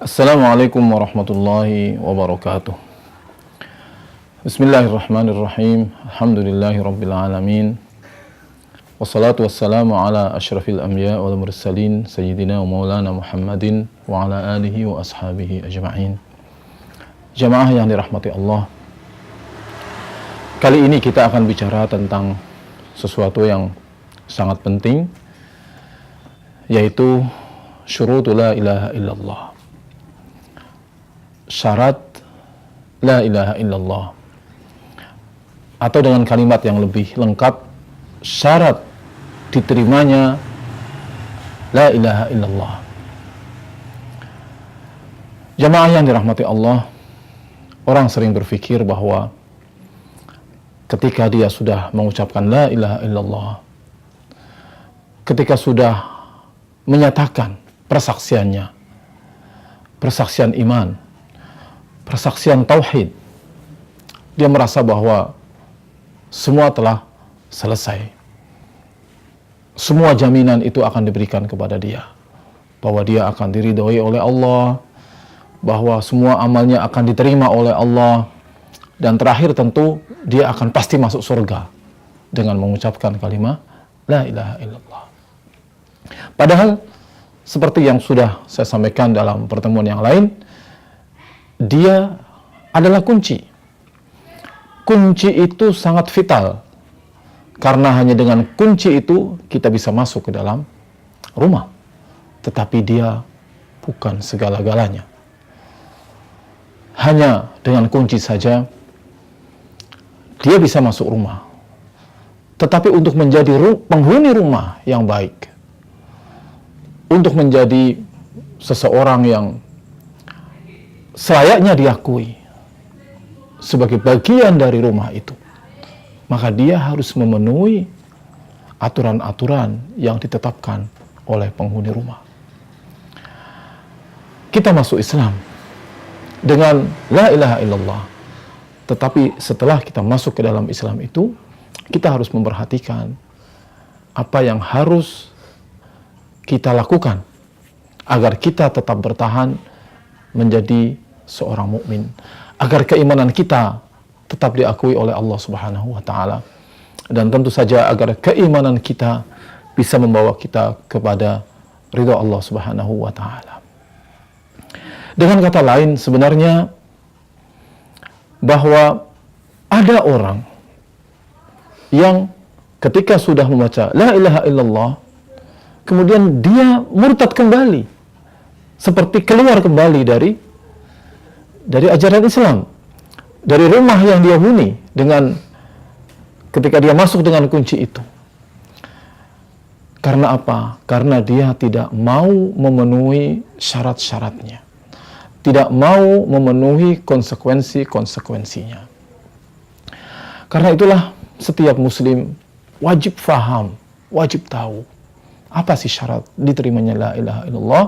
Assalamualaikum warahmatullahi wabarakatuh. Bismillahirrahmanirrahim. Alhamdulillahi rabbil alamin. Wassalatu wassalamu ala asyrafil anbiya wal mursalin sayyidina wa maulana Muhammadin wa ala alihi wa ashabihi ajma'in. Jamaah yang dirahmati Allah, kali ini kita akan bicara tentang sesuatu yang sangat penting, yaitu syurutu la ilaha illallah. Syarat la ilaha illallah, atau dengan kalimat yang lebih lengkap, syarat diterimanya la ilaha illallah. Jamaah yang dirahmati Allah, orang sering berpikir bahwa ketika dia sudah mengucapkan la ilaha illallah, ketika sudah menyatakan persaksiannya, persaksian iman, persaksian tauhid, dia merasa bahwa semua telah selesai. Semua jaminan itu akan diberikan kepada dia, bahwa dia akan diridhoi oleh Allah, bahwa semua amalnya akan diterima oleh Allah, dan terakhir tentu dia akan pasti masuk surga dengan mengucapkan kalimat la ilaha illallah. Padahal seperti yang sudah saya sampaikan dalam pertemuan yang lain, dia adalah kunci. Kunci itu sangat vital, karena hanya dengan kunci itu kita bisa masuk ke dalam rumah. Tetapi dia bukan segala-galanya. Hanya dengan kunci saja dia bisa masuk rumah. Tetapi untuk menjadi penghuni rumah yang baik, untuk menjadi seseorang yang selayaknya diakui sebagai bagian dari rumah itu, maka dia harus memenuhi aturan-aturan yang ditetapkan oleh penghuni rumah. Kita masuk Islam dengan la ilaha illallah, tetapi setelah kita masuk ke dalam Islam itu, kita harus memperhatikan apa yang harus kita lakukan agar kita tetap bertahan menjadi seorang mukmin, agar keimanan kita tetap diakui oleh Allah Subhanahu wa taala, dan tentu saja agar keimanan kita bisa membawa kita kepada ridha Allah Subhanahu wa taala. Dengan kata lain, sebenarnya bahwa ada orang yang ketika sudah membaca la ilaha illallah, kemudian dia murtad kembali, seperti keluar kembali dari ajaran Islam, dari rumah yang dia huni dengan ketika dia masuk dengan kunci itu. Karena apa? Karena dia tidak mau memenuhi syarat-syaratnya, tidak mau memenuhi konsekuensi-konsekuensinya. Karena itulah setiap muslim wajib faham, wajib tahu apa sih syarat diterimanya la ilaha illallah,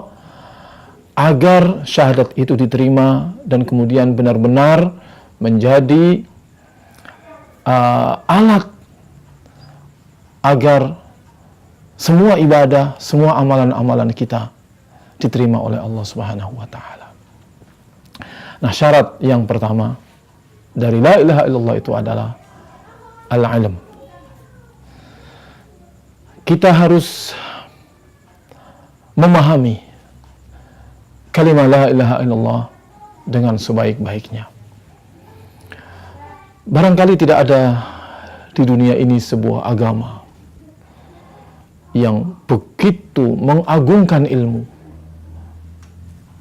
agar syahadat itu diterima dan kemudian benar-benar menjadi alat agar semua ibadah, semua amalan-amalan kita diterima oleh Allah Subhanahu wa taala. Nah, syarat yang pertama dari la ilaha illallah itu adalah al-ilm. Kita harus memahami kalimat la ilaha illallah dengan sebaik-baiknya. Barangkali tidak ada di dunia ini sebuah agama yang begitu mengagungkan ilmu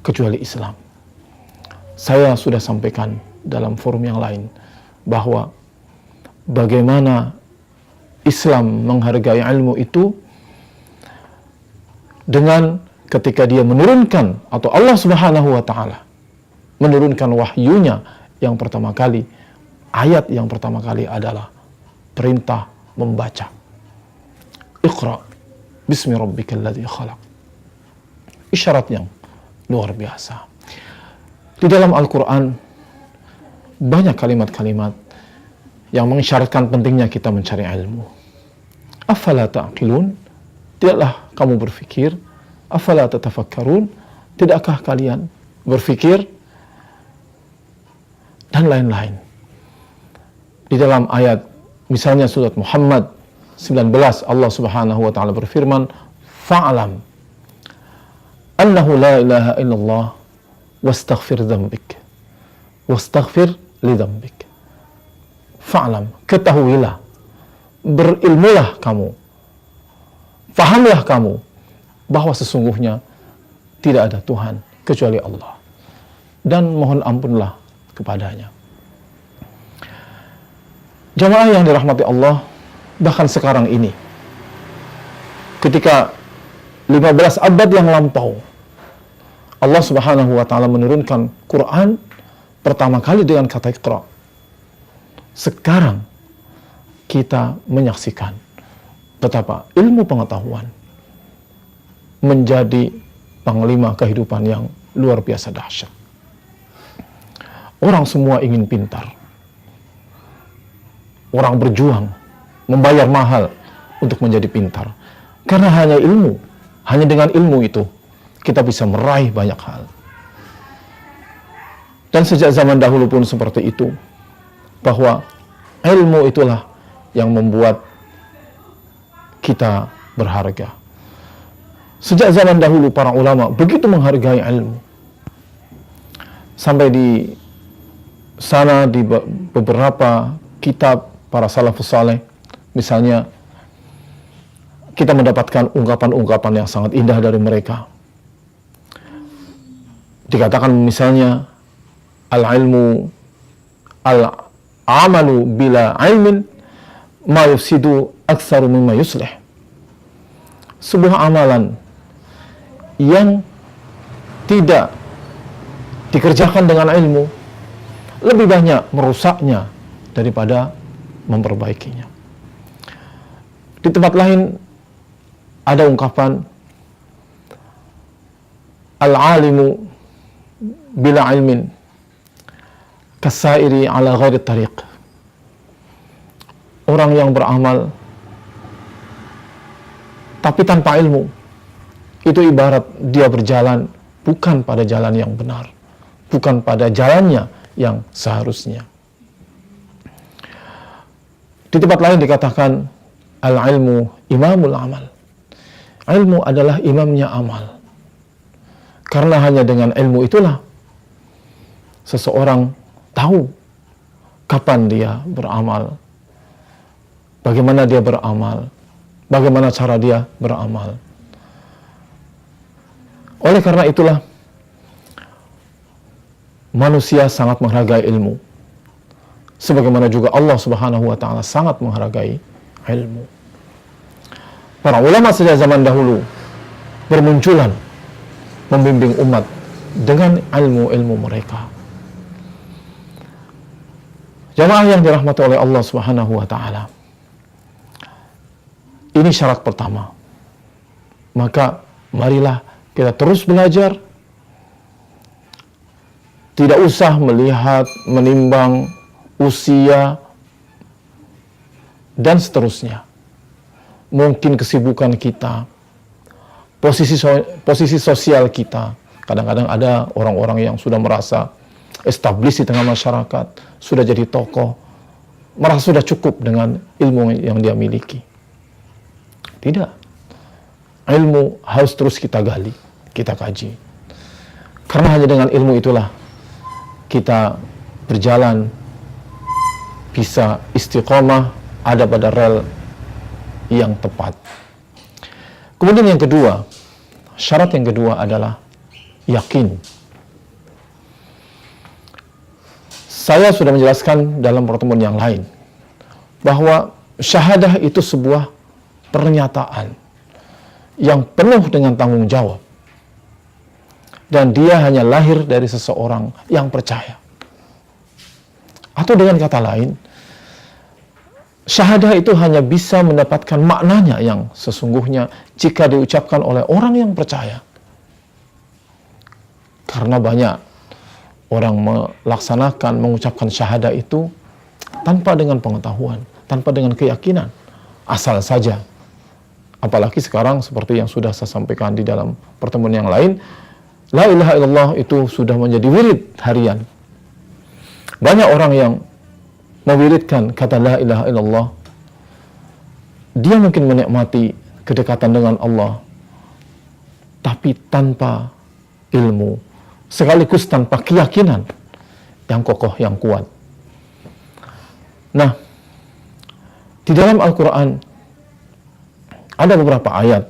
kecuali Islam. Saya sudah sampaikan dalam forum yang lain bahwa bagaimana Islam menghargai ilmu itu dengan ketika dia menurunkan, atau Allah Subhanahu wa taala menurunkan wahyunya yang pertama kali, ayat yang pertama kali adalah perintah membaca. Iqra bismi rabbikal ladzi khalaq. Isyarat yang luar biasa. Di dalam Al-Quran banyak kalimat-kalimat yang mengisyaratkan pentingnya kita mencari ilmu. Afala ta'qilun? Tidaklah kamu berfikir? Afala tatafakkarun? Tidakkah kalian berfikir, dan lain-lain. Di dalam ayat misalnya surat Muhammad 19, Allah Subhanahu wa taala berfirman, "Fa'lam annahu la ilaha illallah wastaghfir dzambik." Wastaghfir li dzambik. Fa'lam, ketahuilah, berilmulah kamu, fahamlah kamu bahwa sesungguhnya tidak ada Tuhan kecuali Allah, dan mohon ampunlah kepadanya. Jamaah yang dirahmati Allah, bahkan sekarang ini, ketika 15 abad yang lampau, Allah Subhanahu wa taala menurunkan Quran pertama kali dengan kata Iqra. Sekarang kita menyaksikan betapa ilmu pengetahuan menjadi panglima kehidupan yang luar biasa dahsyat. Orang semua ingin pintar. Orang berjuang, membayar mahal untuk menjadi pintar. Karena hanya ilmu, hanya dengan ilmu itu kita bisa meraih banyak hal. Dan sejak zaman dahulu pun seperti itu, bahwa ilmu itulah yang membuat kita berharga. Sejak zaman dahulu para ulama begitu menghargai ilmu. Sampai di sana di beberapa kitab para salafus saleh, misalnya kita mendapatkan ungkapan-ungkapan yang sangat indah dari mereka. Dikatakan misalnya, al-ilmu al-amalu bila ilmin ma yufsidu aktsaru mimma yuslih. Sebuah amalan yang tidak dikerjakan dengan ilmu lebih banyak merusaknya daripada memperbaikinya. Di tempat lain ada ungkapan al-alimu bila ilmin kasairi ala ghairi tariq. Orang yang beramal tapi tanpa ilmu, itu ibarat dia berjalan bukan pada jalan yang benar, bukan pada jalannya yang seharusnya. Di tempat lain dikatakan al-ilmu imamul amal. Ilmu adalah imamnya amal. Karena hanya dengan ilmu itulah seseorang tahu kapan dia beramal, bagaimana dia beramal, bagaimana cara dia beramal. Oleh karena itulah manusia sangat menghargai ilmu, sebagaimana juga Allah Subhanahu wa taala sangat menghargai ilmu. Para ulama sejak zaman dahulu bermunculan membimbing umat dengan ilmu-ilmu mereka. Jamaah yang dirahmati oleh Allah Subhanahu wa taala, ini syarat pertama. Maka marilah kita terus belajar. Tidak usah melihat, menimbang usia dan seterusnya. Mungkin kesibukan kita, posisi sosial kita. Kadang-kadang ada orang-orang yang sudah merasa established di tengah masyarakat, sudah jadi tokoh, merasa sudah cukup dengan ilmu yang dia miliki. Tidak. Ilmu harus terus kita gali, kita kaji. Karena hanya dengan ilmu itulah kita berjalan bisa istiqomah, ada pada rel yang tepat. Kemudian yang kedua, syarat yang kedua adalah yakin. Saya sudah menjelaskan dalam pertemuan yang lain bahwa syahadah itu sebuah pernyataan yang penuh dengan tanggung jawab, dan dia hanya lahir dari seseorang yang percaya. Atau dengan kata lain, syahadah itu hanya bisa mendapatkan maknanya yang sesungguhnya jika diucapkan oleh orang yang percaya. Karena banyak orang mengucapkan syahadah itu tanpa dengan pengetahuan, tanpa dengan keyakinan, asal saja. Apalagi sekarang seperti yang sudah saya sampaikan di dalam pertemuan yang lain, La ilaha illallah itu sudah menjadi wirid harian. Banyak orang yang mewiridkan kata la ilaha illallah, dia mungkin menikmati kedekatan dengan Allah, tapi tanpa ilmu, sekaligus tanpa keyakinan yang kokoh, yang kuat. Nah, di dalam Al-Quran ada beberapa ayat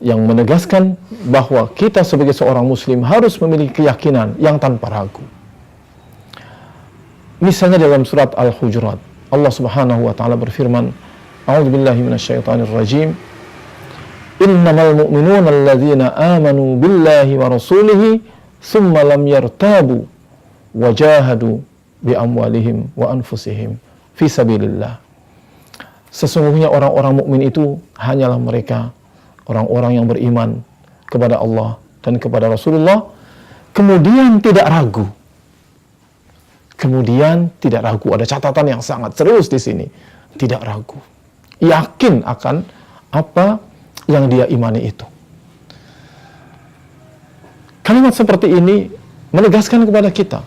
yang menegaskan bahwa kita sebagai seorang muslim harus memiliki keyakinan yang tanpa ragu. Misalnya dalam surat Al-Hujurat, Allah Subhanahu wa taala berfirman, A'udzu billahi minasyaitonir rajim. Innamal mu'minuna alladzina amanu billahi wa rasulihi tsumma lam yartabu wa jahadu bi amwalihim wa anfusihim fi sabilillah. Sesungguhnya orang-orang mukmin itu hanyalah mereka orang-orang yang beriman kepada Allah dan kepada Rasulullah, kemudian tidak ragu. Kemudian tidak ragu. Ada catatan yang sangat serius di sini. Tidak ragu. Yakin akan apa yang dia imani itu. Kalimat seperti ini menegaskan kepada kita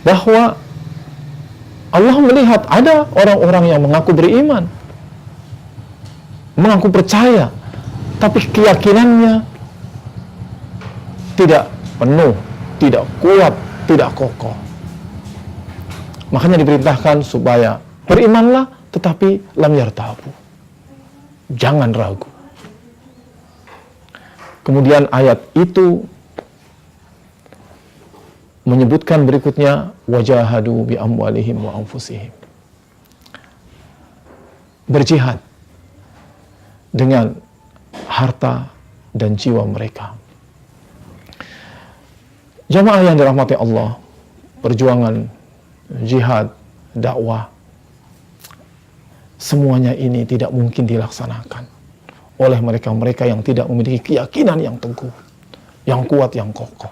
bahwa Allah melihat ada orang-orang yang mengaku beriman, mengaku percaya, tapi keyakinannya tidak penuh, tidak kuat, tidak kokoh. Makanya diperintahkan supaya berimanlah, tetapi lam yartabu, jangan ragu. Kemudian ayat itu menyebutkan berikutnya, wajahadu bi amwalihim wa anfusihim, berjihad dengan harta dan jiwa mereka. Jamaah yang dirahmati Allah, perjuangan jihad, dakwah, semuanya ini tidak mungkin dilaksanakan oleh mereka-mereka yang tidak memiliki keyakinan yang teguh, yang kuat, yang kokoh.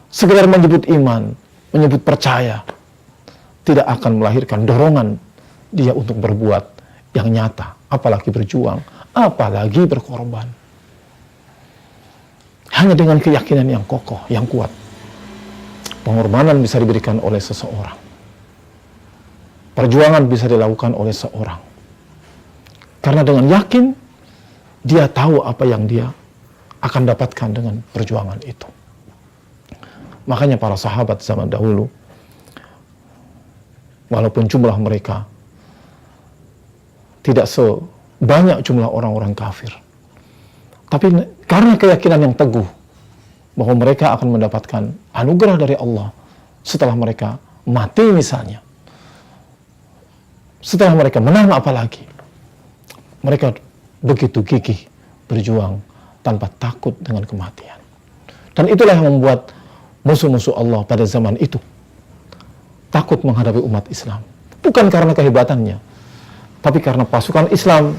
Sekedar menyebut iman, menyebut percaya, tidak akan melahirkan dorongan dia untuk berbuat yang nyata, apalagi berjuang, apalagi berkorban. Hanya dengan keyakinan yang kokoh, yang kuat, pengorbanan bisa diberikan oleh seseorang. Perjuangan bisa dilakukan oleh seorang. Karena dengan yakin, dia tahu apa yang dia akan dapatkan dengan perjuangan itu. Makanya para sahabat zaman dahulu, walaupun jumlah mereka tidak sebanyak jumlah orang-orang kafir, tapi karena keyakinan yang teguh bahwa mereka akan mendapatkan anugerah dari Allah setelah mereka mati misalnya, setelah mereka menang apalagi, mereka begitu gigih berjuang tanpa takut dengan kematian. Dan itulah yang membuat musuh-musuh Allah pada zaman itu takut menghadapi umat Islam. Bukan karena kehebatannya, tapi karena pasukan Islam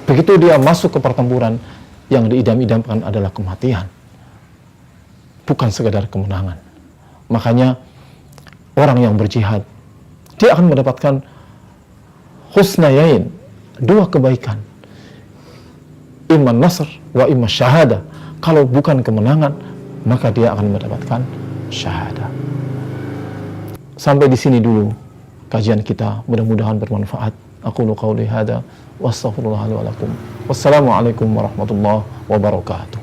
begitu dia masuk ke pertempuran, yang diidam-idamkan adalah kematian, bukan sekedar kemenangan. Makanya orang yang berjihad, dia akan mendapatkan husnayain, dua kebaikan, iman nasr wa iman syahada. Kalau bukan kemenangan, maka dia akan mendapatkan syahada. Sampai di sini dulu kajian kita, mudah-mudahan bermanfaat. Aqulu qawli hadza wa astaghfirullah li wa lakum. Wassalamualaikum warahmatullahi wabarakatuh.